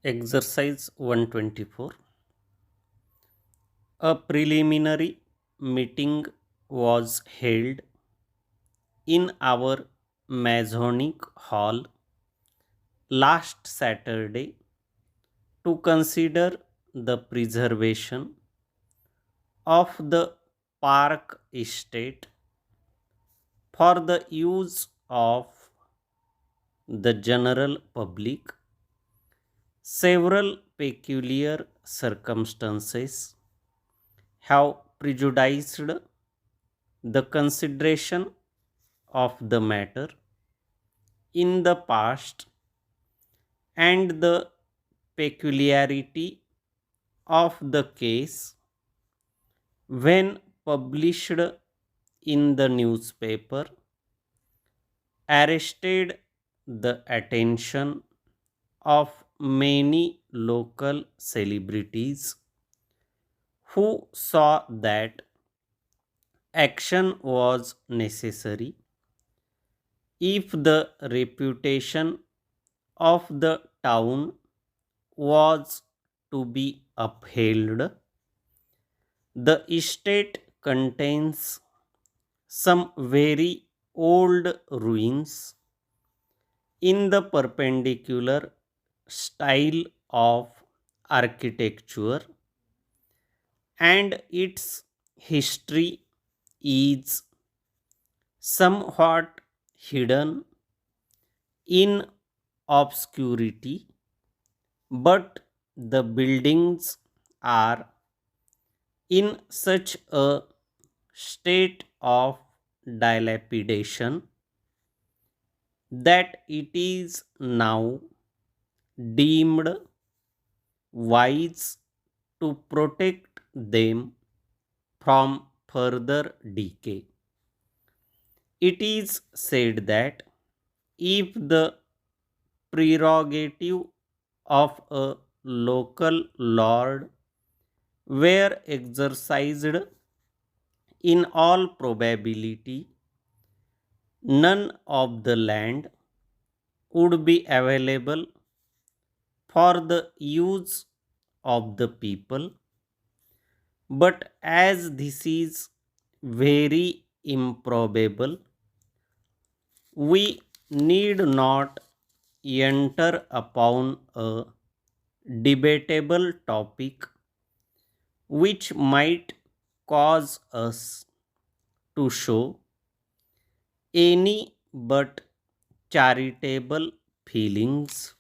Exercise 124. A preliminary meeting was held in our Masonic Hall last Saturday to consider the preservation of the park estate for the use of the general public. Several peculiar circumstances have prejudiced the consideration of the matter in the past, and the peculiarity of the case when published in the newspaper arrested the attention of many local celebrities who saw that action was necessary if the reputation of the town was to be upheld. The estate contains some very old ruins in the perpendicular style of architecture, and its history is somewhat hidden in obscurity, but the buildings are in such a state of dilapidation that it is now deemed wise to protect them from further decay. It is said that if the prerogative of a local lord were exercised, in all probability none of the land would be available for the use of the people. But as this is very improbable, we need not enter upon a debatable topic which might cause us to show any but charitable feelings.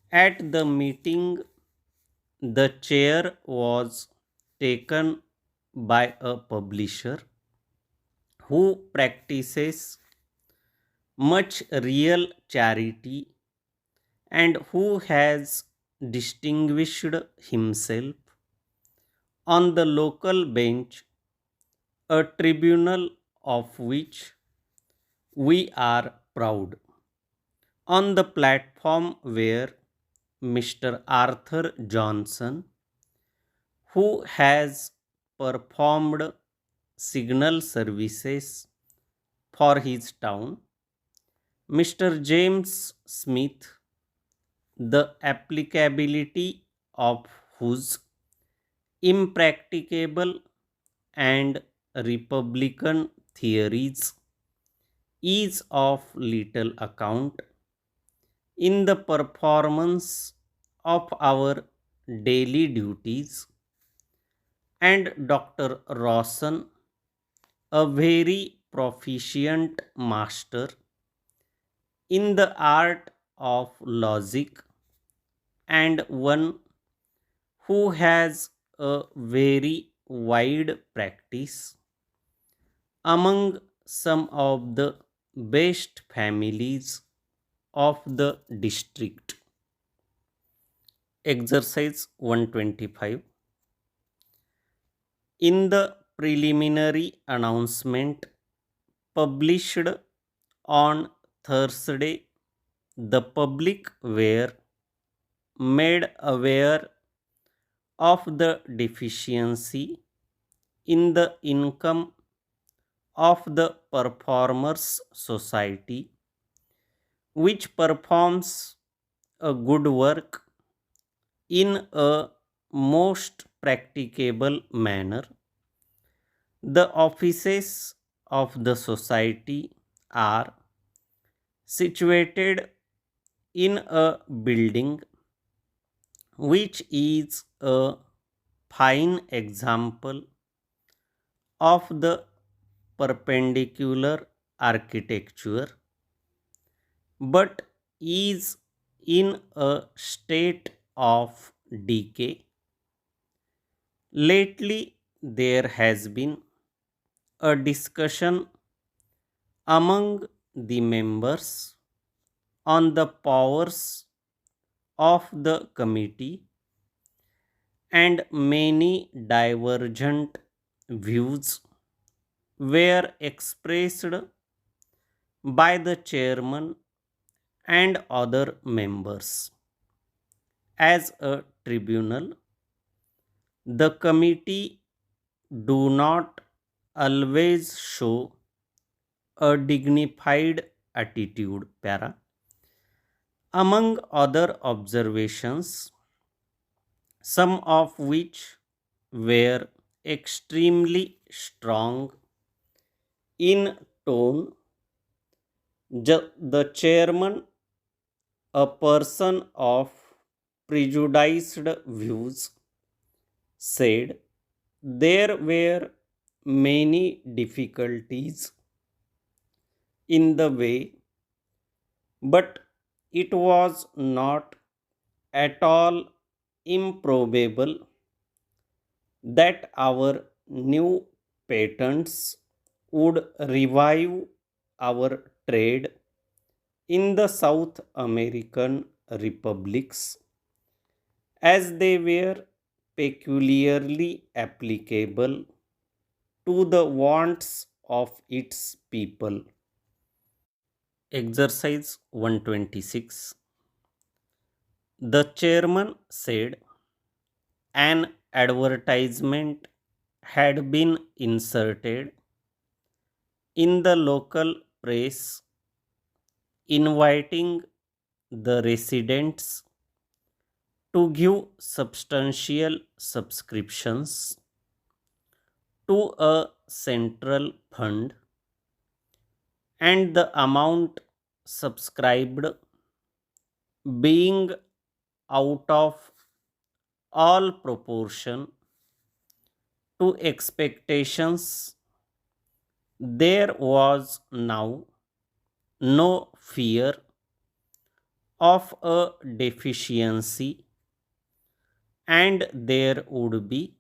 At the meeting, the chair was taken by a publisher who practices much real charity and who has distinguished himself on the local bench, a tribunal of which we are proud. On the platform were Mr. Arthur Johnson, who has performed signal services for his town, Mr. James Smith, the applicability of whose impracticable and republican theories is of little account in the performance of our daily duties, and Dr. Rawson, a very proficient master in the art of logic and one who has a very wide practice among some of the best families of the district. Exercise 125. In the preliminary announcement published on Thursday, the public were made aware of the deficiency in the income of the Performers Society, which performs a good work in a most practicable manner. The offices of the society are situated in a building which is a fine example of the perpendicular architecture, but is in a state of decay. Lately, there has been a discussion among the members on the powers of the committee, and many divergent views were expressed by the chairman and other members. As a tribunal, the committee do not always show a dignified attitude. Para. Among other observations, some of which were extremely strong in tone, the chairman, a person of prejudiced views, said there were many difficulties in the way, but it was not at all improbable that our new patents would revive our trade in the South American republics, as they were peculiarly applicable to the wants of its people. Exercise 126. The chairman said an advertisement had been inserted in the local press inviting the residents to give substantial subscriptions to a central fund, and the amount subscribed being out of all proportion to expectations, there was now no fear of a deficiency, and there would be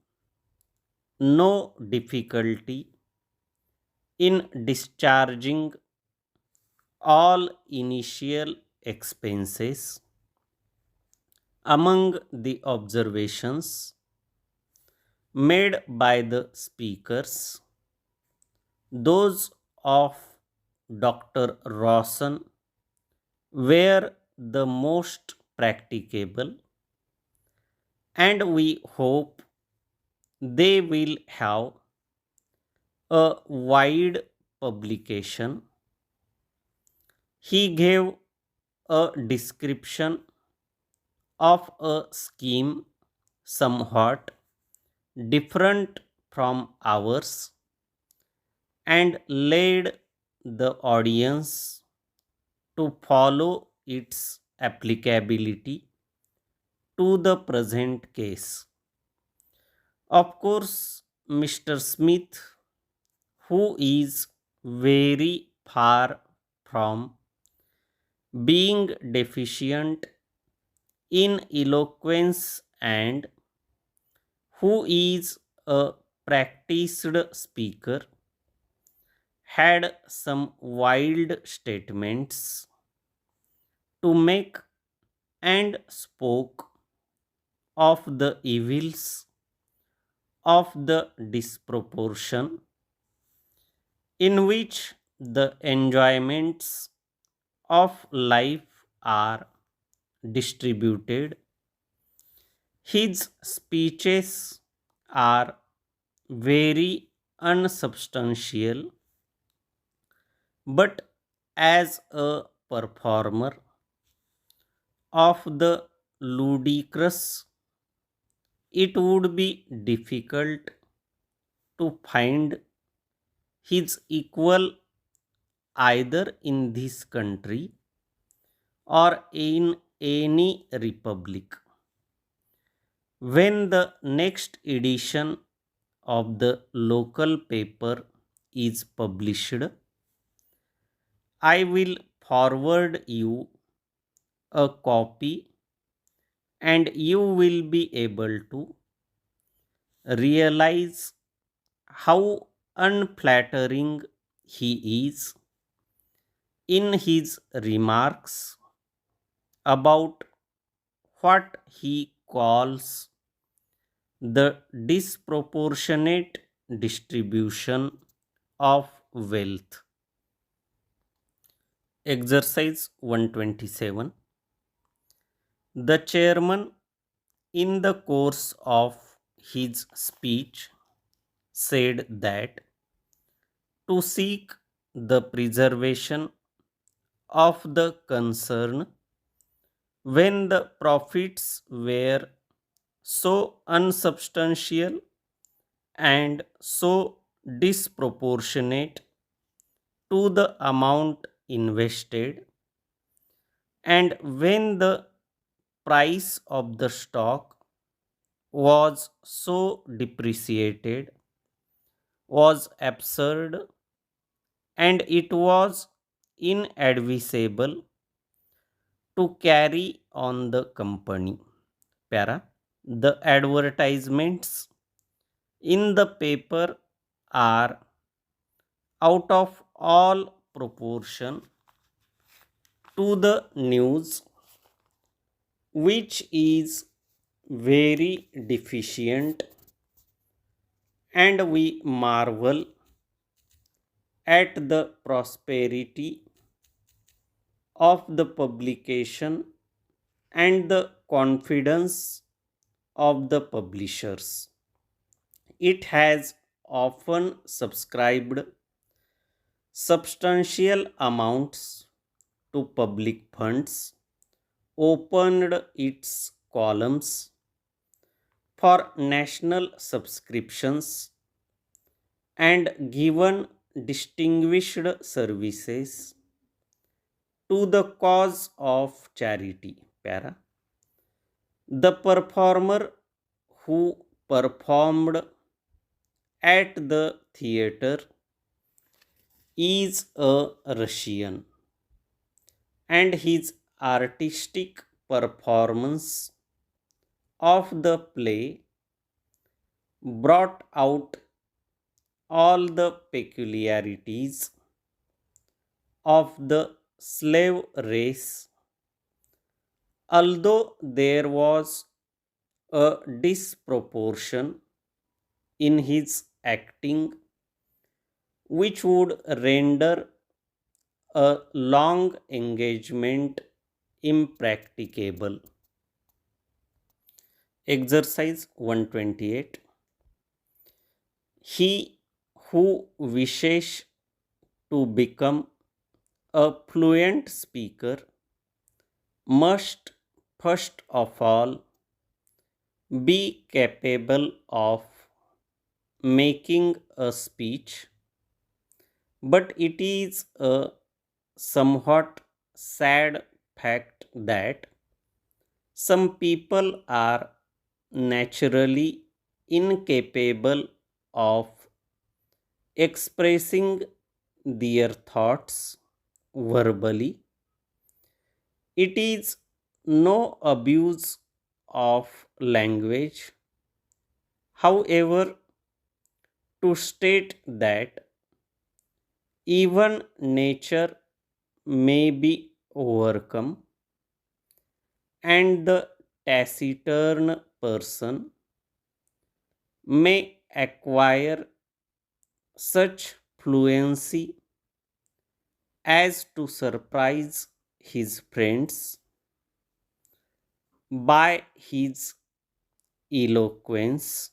no difficulty in discharging all initial expenses. Among the observations made by the speakers, those of Dr. Rawson were the most practicable, and we hope they will have a wide publication. He gave a description of a scheme somewhat different from ours, and led the audience to follow its applicability to the present case. Of course, Mr. Smith, who is very far from being deficient in eloquence and who is a practiced speaker, had some wild statements to make, and spoke of the evils of the disproportion in which the enjoyments of life are distributed. His speeches are very unsubstantial, but as a performer of the ludicrous, it would be difficult to find his equal either in this country or in any republic. When the next edition of the local paper is published, I will forward you a copy and you will be able to realize how unflattering he is in his remarks about what he calls the disproportionate distribution of wealth. Exercise 127. The chairman, in the course of his speech, said that to seek the preservation of the concern when the profits were so unsubstantial and so disproportionate to the amount invested, and when the price of the stock was so depreciated, was absurd, and it was inadvisable to carry on the company. Para. The advertisements in the paper are out of all proportion to the news, which is very deficient, and we marvel at the prosperity of the publication and the confidence of the publishers. It has often subscribed substantial amounts to public funds, opened its columns for national subscriptions, and given distinguished services to the cause of charity. Para. The performer who performed at the theatre is a Russian, and his artistic performance of the play brought out all the peculiarities of the slave race, although there was a disproportion in his acting which would render a long engagement impracticable. Exercise 128. He who wishes to become a fluent speaker must first of all be capable of making a speech, but it is a somewhat sad fact that some people are naturally incapable of expressing their thoughts verbally. It is no abuse of language, however, to state that even nature may be overcome and the taciturn person may acquire such fluency as to surprise his friends by his eloquence.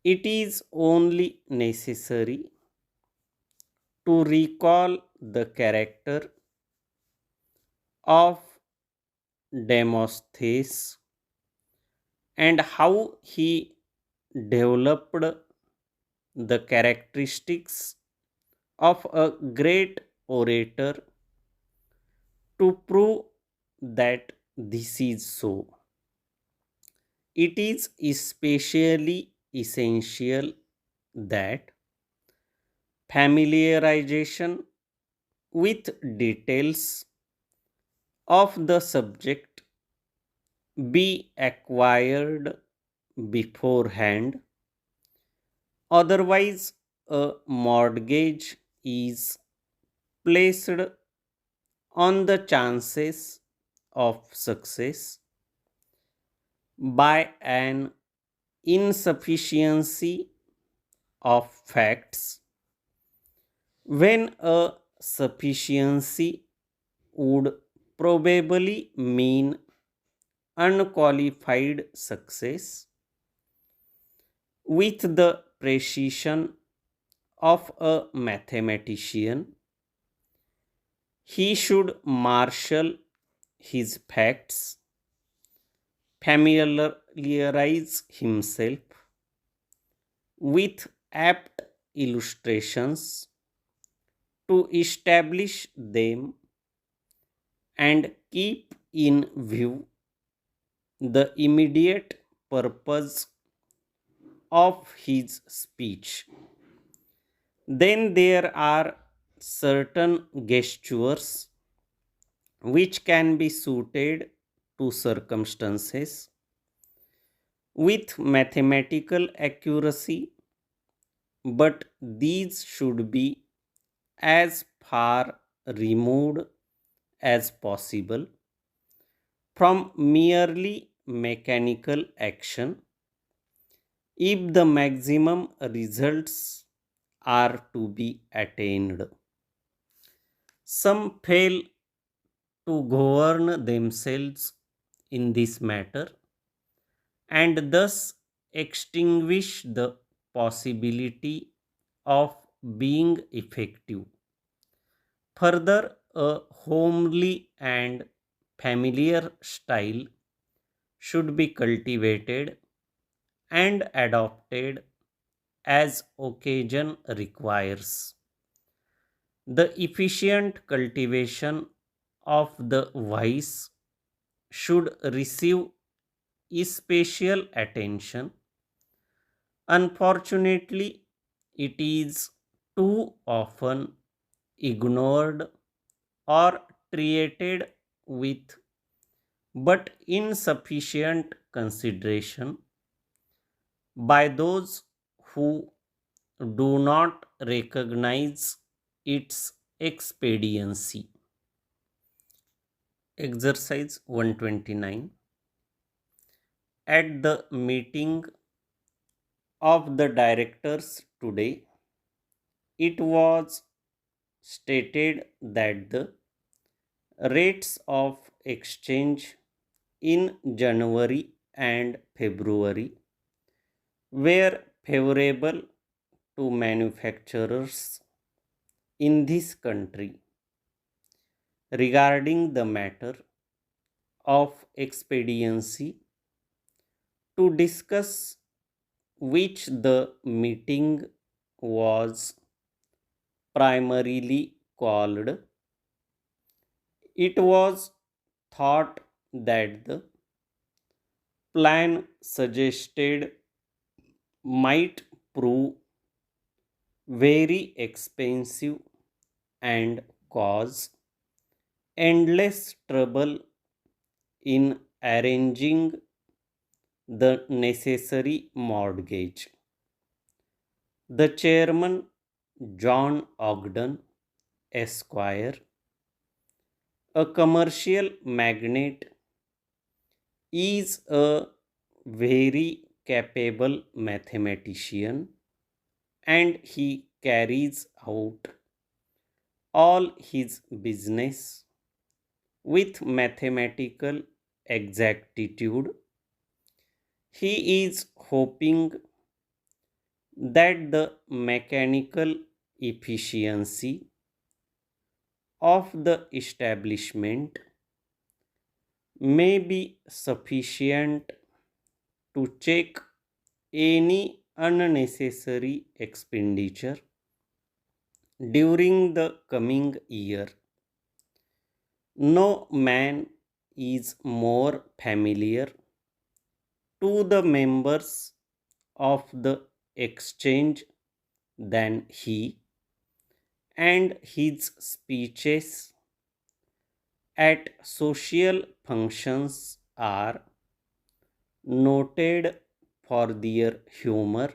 It is only necessary to recall the character of Demosthenes and how he developed the characteristics of a great orator to prove that this is so. It is especially essential that familiarization with details of the subject be acquired beforehand. Otherwise, a mortgage is placed on the chances of success by an insufficiency of facts, when a sufficiency would probably mean unqualified success. With the precision of a mathematician, he should marshal his facts, familiarize himself with apt illustrations to establish them, and keep in view the immediate purpose of his speech. Then there are certain gestures which can be suited to circumstances with mathematical accuracy, but these should be as far removed as possible from merely mechanical action if the maximum results are to be attained. Some fail to govern themselves in this matter and thus extinguish the possibility of being effective. Further, a homely and familiar style should be cultivated and adopted as occasion requires. The efficient cultivation of the vice should receive special attention. Unfortunately, it is too often ignored or treated with but insufficient consideration by those who do not recognize its expediency. Exercise 129. At the meeting of the directors today, it was stated that the rates of exchange in January and February were favorable to manufacturers in this country. Regarding the matter of expediency, to discuss which the meeting was primarily called, it was thought that the plan suggested might prove very expensive and cause endless trouble in arranging the necessary mortgage. The chairman, John Ogden, Esquire, a commercial magnate, is a very capable mathematician and he carries out all his business with mathematical exactitude. He is hoping that the mechanical efficiency of the establishment may be sufficient to check any unnecessary expenditure during the coming year. No man is more familiar to the members of the exchange than he, and his speeches at social functions are noted for their humor,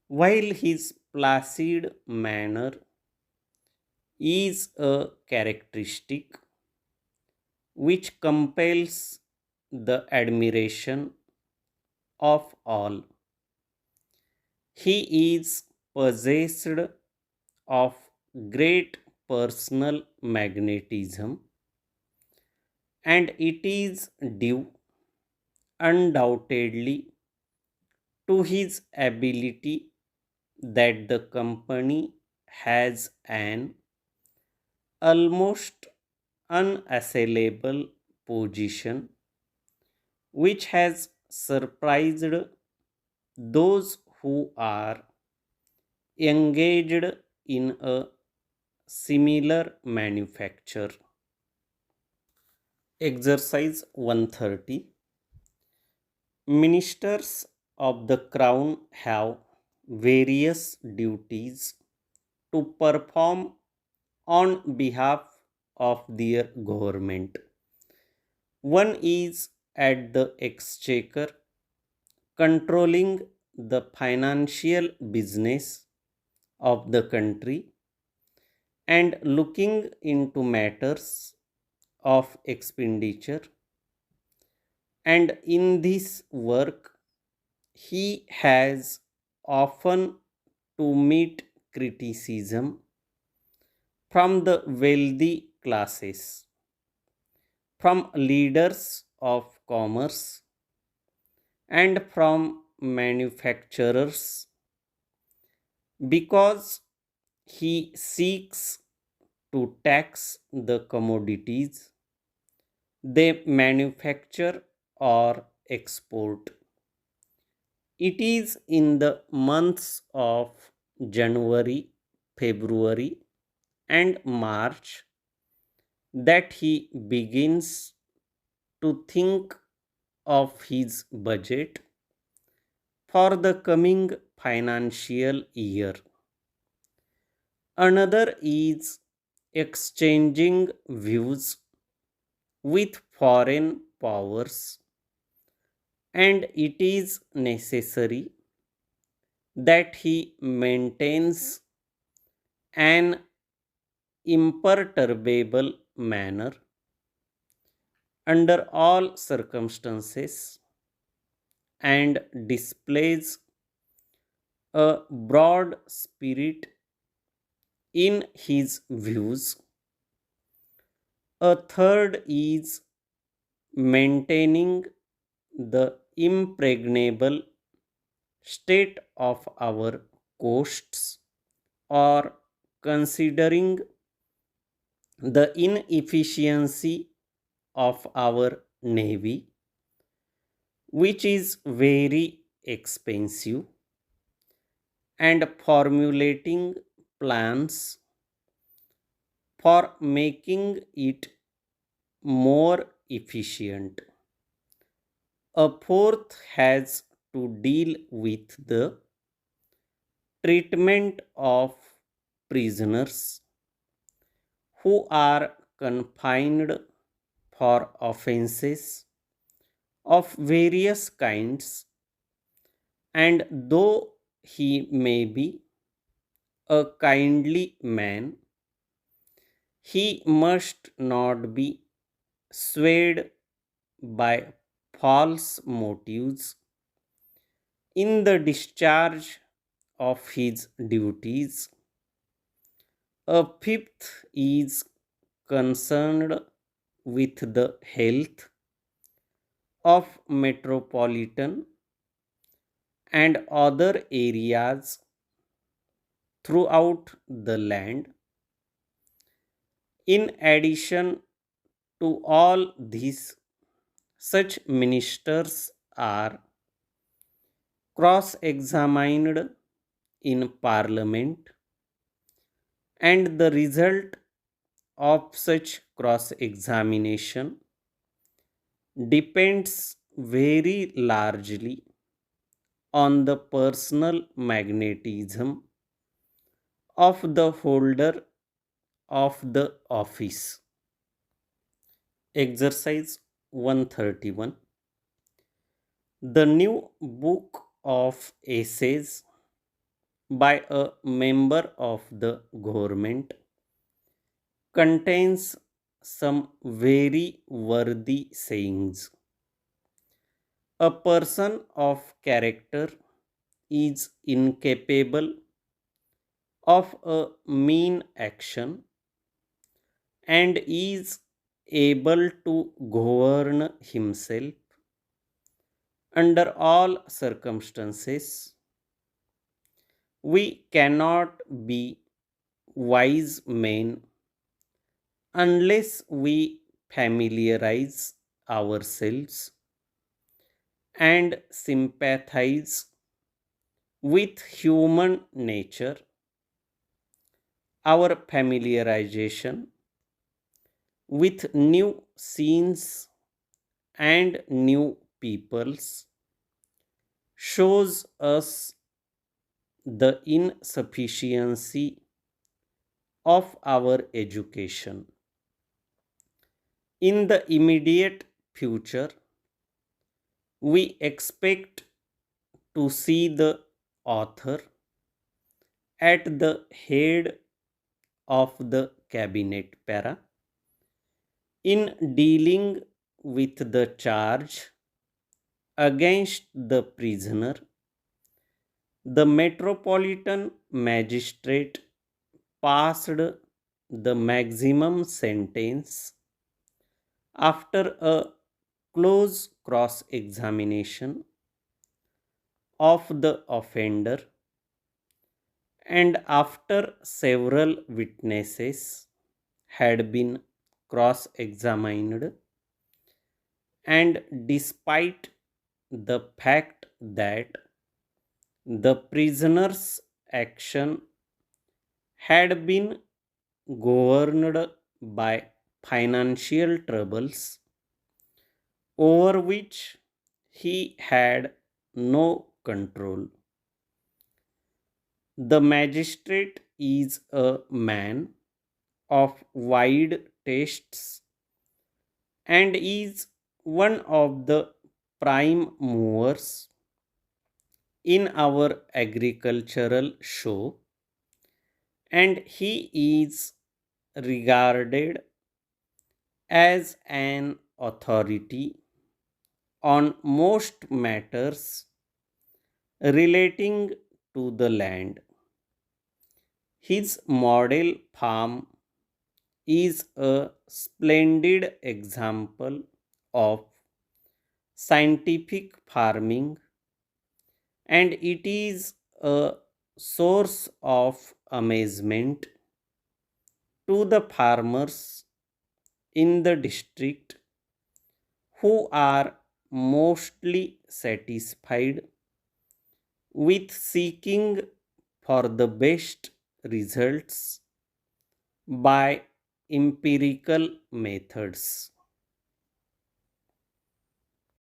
while his placid manner is a characteristic which compels the admiration of all. He is possessed of great personal magnetism, and it is due undoubtedly to his ability that the company has an almost unassailable position which has surprised those who are engaged in a similar manufacture. Exercise 130. Ministers of the Crown have various duties to perform on behalf of their government. One is at the exchequer, controlling the financial business of the country and looking into matters of expenditure. And in this work, he has often to meet criticism from the wealthy classes, from leaders of commerce, and from manufacturers, because he seeks to tax the commodities they manufacture or export. It is in the months of January, February, and March that he begins to think of his budget for the coming financial year. Another is exchanging views with foreign powers, and it is necessary that he maintains an imperturbable manner under all circumstances and displays a broad spirit in his views. A third is maintaining the impregnable state of our coasts, or considering the inefficiency of our navy, which is very expensive, and formulating plans for making it more efficient. A fourth has to deal with the treatment of prisoners who are confined for offenses of various kinds, and though he may be a kindly man, he must not be swayed by false motives in the discharge of his duties. A fifth is concerned with the health of metropolitan and other areas throughout the land, in addition To all these, such ministers are cross examined in Parliament, and the result of such cross examination depends very largely on the personal magnetism of the holder of the office. Exercise 131. The new book of essays by a member of the government contains some very worthy sayings. A person of character is incapable of a mean action and is able to govern himself under all circumstances. We cannot be wise men unless we familiarize ourselves and sympathize with human nature. Our familiarization with new scenes and new peoples shows us the insufficiency of our education. In the immediate future, we expect to see the author at the head of the cabinet para in dealing with the charge against the prisoner. The metropolitan magistrate passed the maximum sentence after a close cross examination of the offender and after several witnesses had been cross examined, and despite the fact that the prisoner's action had been governed by financial troubles over which he had no control. The magistrate is a man of wide tastes and is one of the prime movers in our agricultural show, and he is regarded as an authority on most matters relating to the land. His model farm is a splendid example of scientific farming, and it is a source of amazement to the farmers in the district who are mostly satisfied with seeking for the best results by empirical methods.